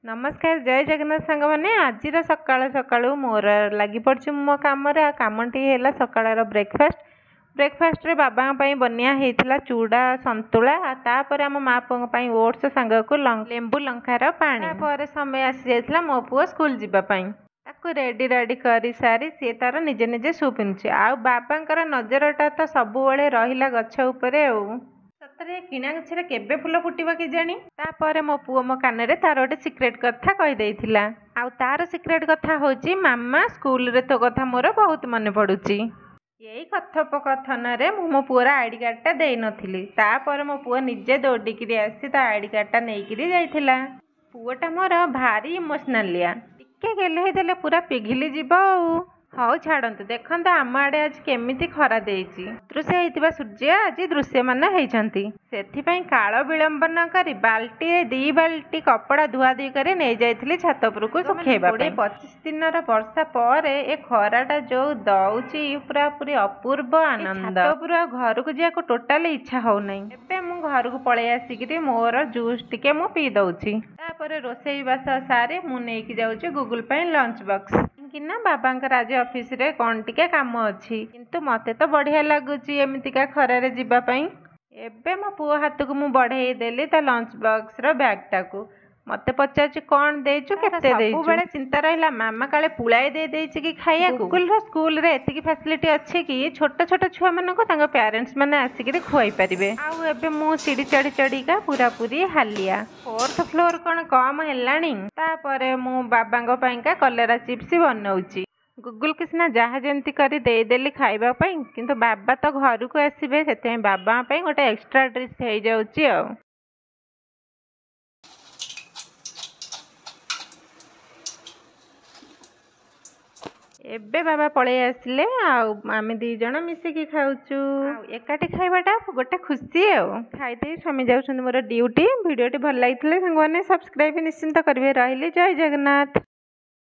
नमस्कार जय जगन्नाथ सांग मैंने आज सकाल सकाल मोर लगी पड़ी मो कम कमटी है सकाल ब्रेकफास्ट ब्रेकफास्ट रे बाबा बनिया होता चूड़ा संतुला तापर आम माँ पुओं ओट्स सांग को लेंबू लंकार पानी पर समय आसी जाता मो पुओ स्कूल जीवाई ताको रेडी रेडी कर सारी सी तार निजे निजे शू पिंधुचे आ बाबांकर नजरटा तो सबुबले रहिला गछ उपरे सतरे किणा गछरे केबे फुल फुटिबा कि जानी तापर मो पुओ मो कान रे तार गोटे सिक्रेट कथा कहि देइथिला आ तार सिक्रेट कथा होची मामा स्कूल रे तो कथा मोर बहुत मन पड़ुची यही कथोपकथन रे मो पुओर आईडी कार्डटा देई नथिली तापर मो पुओ निजे दौड़िकी आसी ता आईडी कार्डटा नेइकिरी जाइथिला पुओटा मोर भारी इमोशनालिया टिके गेले देले पूरा पिघिली जीव हौ छाड़ନ୍ତୁ देखंत आम आड़े आज केमिति खरा देइची दृश्य होइतिबा सूर्य आज दृश्यमान होइछंती सेथिपई काल विलंब न करी बाल्टी रे 2 बाल्टी कपड़ा धुआ धुई करे नै जाइथिली छात उपरकू सुखेबा 25 दिनर वर्षा पर ए खराटा जो दउची पूरा पूरी अपूर्व आनंद छात पूरा घर को जिया को टोटली इच्छा हो नै एबे मु घर को पळे आसिकिरी मोर जूस टिके मु पी दउची तापर रोसेई बास सारे मु नेकी जाउची गूगल पे लंच बॉक्स कि ना बाबांकर आज ऑफिस रे कौन टिके काम अच्छी किंतु मते तो बढ़िया लगुची एमतिका खरारे जीवा पई एबे मो पुओ हाथ को मु बढ़ाई देली ता लंच बॉक्स रो बैग टाको मते पचाची कौन देचु केते देचु सब बेले चिंता रहिला मामा काले पुलाई दे देची कि खाइया स्कूल रे एतिकी फैसिलिटी अच्छे कि छोट छोट छुआ मन को तांगा पेरेंट्स माने आसिकरी खुआई परिबे आउ एबे मु सीढ़ी चढ़ी चढ़ीका पूरा पूरी हालिया 4th फ्लोर कौन कम हेलानी तापरे मु बाबांग पाइका कलेरा चिप्स बनौची गूगल के सिना जहाँ जमती कर देदेली खाइबा पई किंतु बाबा तो घर को आसबे से बाबा पई गोटे एक्स्ट्रा डिश हो जाउची आ एबे बाबा पळे आसिले आम 2 जण मिसिकी खाउचु एकाठी खाइबाटा गोटे खुशी खाई दे स्वामी जाउछन मोर ड्यूटी वीडियोटी भल लागिथिले संग माने सब्सक्राइब निश्चिंत करबे रहिले जय जगन्नाथ।